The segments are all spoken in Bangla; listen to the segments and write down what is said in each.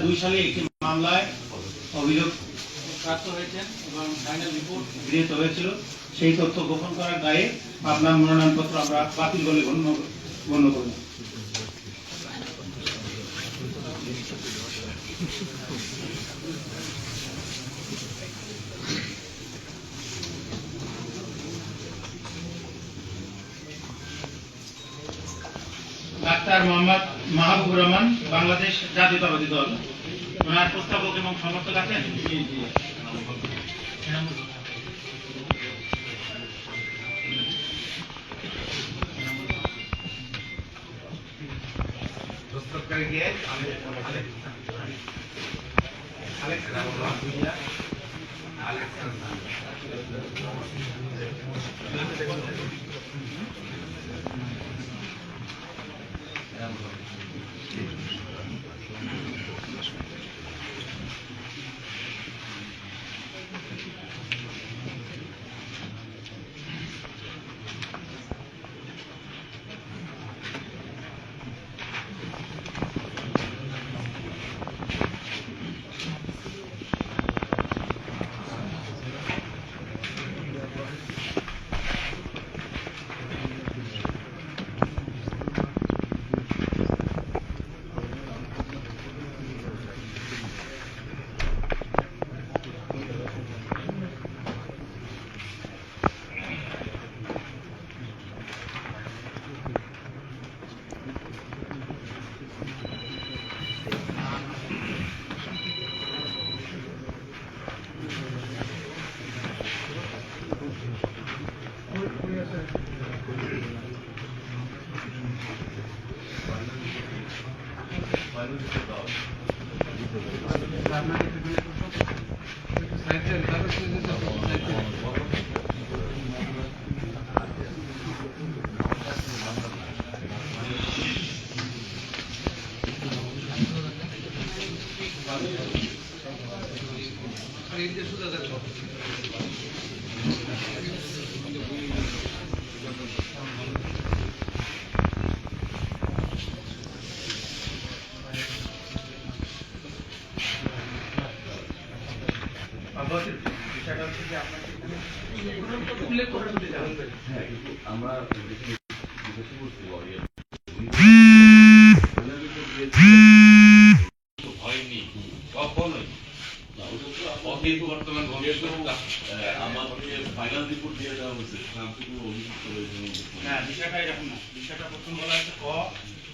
2002 সালে একটি মামলায় অভিযোগ প্রাপ্ত হয়েছেন এবং ফাইনাল রিপোর্ট গৃহীত হয়েছিল। সেই তথ্য গোপন করার দায়ে আপনার মনোনয়নপত্র আমরা বাতিল বলে গণ্য করব। ডাক্তার মোহাম্মদ মাহবুবুর রহমান, বাংলাদেশ জাতীয়তাবাদী দল। ওনার প্রস্তাবক এবং সমর্থক আছেন?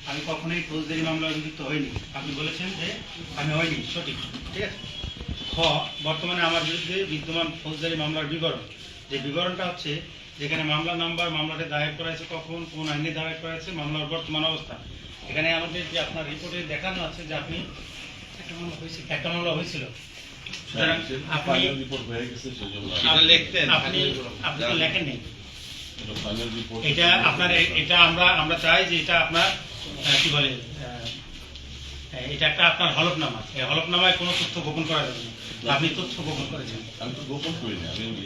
আমি কখনোই ফৌজদারি মামলা অভিযুক্ত হইনি। আপনি বলেছেন যে আমি হইনি, সঠিক, ঠিক আছে। খ, বর্তমানে আমার বিরুদ্ধে বিদ্যমান ফৌজদারি মামলার বিবরণ, যে বিবরণটা হচ্ছে যেখানে মামলা নাম্বার, মামলাটি দায়ের করা হয়েছে কখন, কোন আইনে দায়ের করা হয়েছে, মামলার বর্তমান অবস্থা। এখানে আমাদের যে আপনার রিপোর্টে দেখানো আছে যে আপনি একটা মামলা হয়েছিল, আপনি তো লেখেননি এটা আপনার। এটা আমরা চাই যে এটা আপনার কি বলে, এটা একটা আপনার হলফনামা। এই হলফনামায় কোনো তথ্য গোপন করা যাবে না। আপনি তথ্য গোপন করেছেন। আমি তো গোপন করি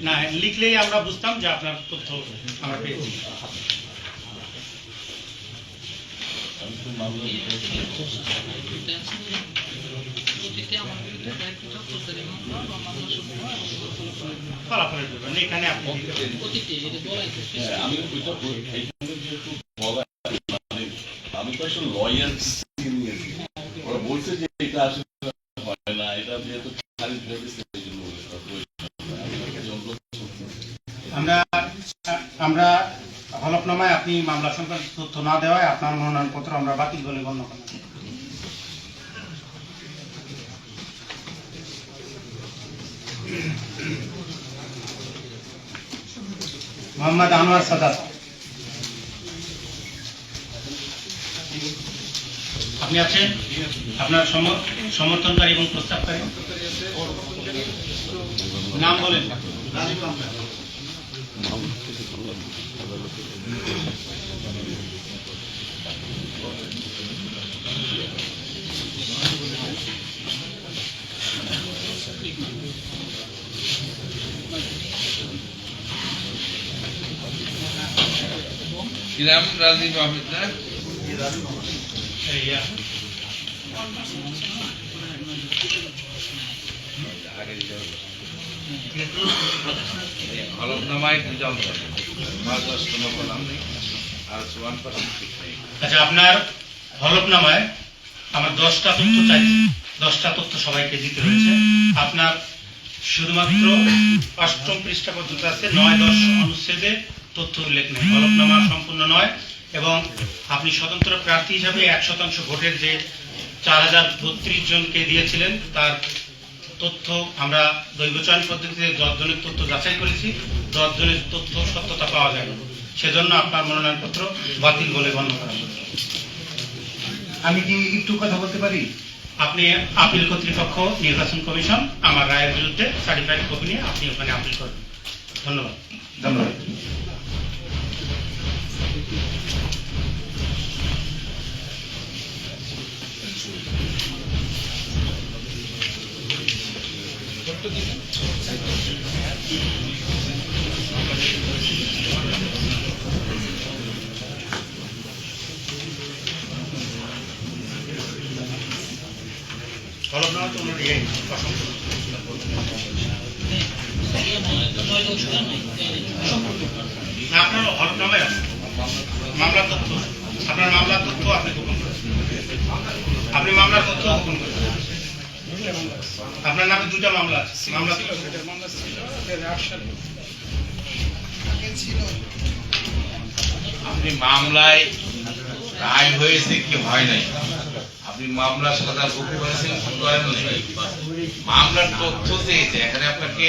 না, লিখলেই আমরা বুঝতাম যে আপনার তথ্য আমরা পেয়েছি। আমি তো মামলা ফলাফলের জন্য এখানে আপনি আমি তো আসলে লয়ার ওরা বলছে যে এটা আসলে হয় না, এটা যেহেতু আমরা হলফনামায় আপনি মামলা সংক্রান্ত তথ্য না দেওয়ায় আপনার মনোনয়নপত্র আমরা বাতিল বলে গণ্য করলাম। মোহাম্মদ আনোয়ার সাদাত, আপনি আছেন? আপনার সমর্থনকারী এবং প্রস্তাবকারী নাম বলেন। Kiram Rajiv Ahmed, হলফনামায় দুজন মাস কোনো বললাম নেই আর 1% ঠিক নেই। আচ্ছা, আপনার হলফনামায় আমার 10টা তথ্য চাইছি, 10টা তথ্য সবাইকে দিতে হয়েছে। আপনার শুধুমাত্র 8ম পৃষ্ঠা পর্যন্ত আছে, 9-10 অনুচ্ছেদে তথ্য উল্লেখ নেই, হলফনামা সম্পূর্ণ নয়। এবং আপনি স্বতন্ত্র প্রার্থী হিসাবে 100% ভোটের যে 4032 জনকে দিয়েছিলেন তার তথ্য আমরা দৈব চয়ন পদ্ধতিতে 10 জনের তথ্য যাচাই করেছি, 10 জনের তথ্য সত্যতা পাওয়া যায় না, সেজন্য আপনার মনোনয়নপত্র বাতিল বলে গণ্য করা হলো। আমি কি একটু কথা বলতে পারি? আপনি আপিল কর্তৃপক্ষ, নির্বাচন কমিশন আমার রায়ের বিরুদ্ধে সার্টিফাইড কপি নিয়ে আপনি ওখানে আপিল করবেন। ধন্যবাদ। ধন্যবাদ। হলফনামা তো ওনার ইয়ে অসংখ্য। না, আপনার হলফনামায় আছে মামলার তথ্য, আপনার মামলার তথ্য আপনি গোপন করেছেন, আপনি মামলার তথ্য গোপন করেছেন। আপনার নামে 2টা মামলা আছে, মামলা আপনি মামলায় রায় হয়েছে কি হয় নাই, আপনি মামলার সাজা ভোগ করেছেন কি করেন নাই, মামলার তথ্য চেয়েছে, এখানে আপনাকে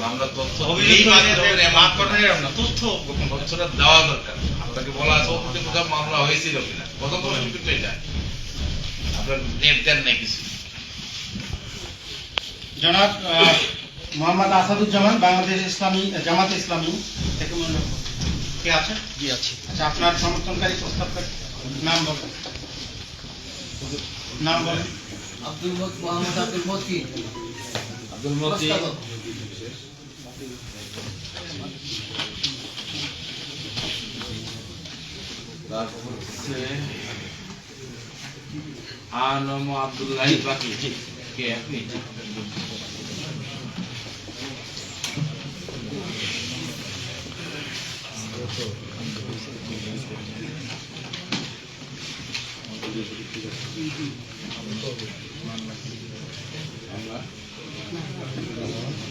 মামলার তথ্য দিলেই মাত্র হবে, মাফ করার না, তথ্য গোপন তথ্যটা দেওয়া দরকার। আপনাকে বলা আছে অতীতে কোথাও মামলা হয়েছিল কিনা, কত পরিস্থিতি এটা আপনার নেট দেন নাই কিছু। জনাব মোহাম্মদ আসাদুজ্জামান, বাংলাদেশ ইসলামী জামাতে ইসলামী থেকে কে আছে? জি আছে। আচ্ছা, আপনার সমর্থনকারী প্রস্তাবকারী নাম বলেন, নাম বলেন। মোহাম্মদ আব্দুল মতিন। আব্দুল মতিন, তারপর হচ্ছে আনম আব্দুল্লাহ বাকি কে আপনি?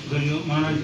দলীয় মনোনয়ন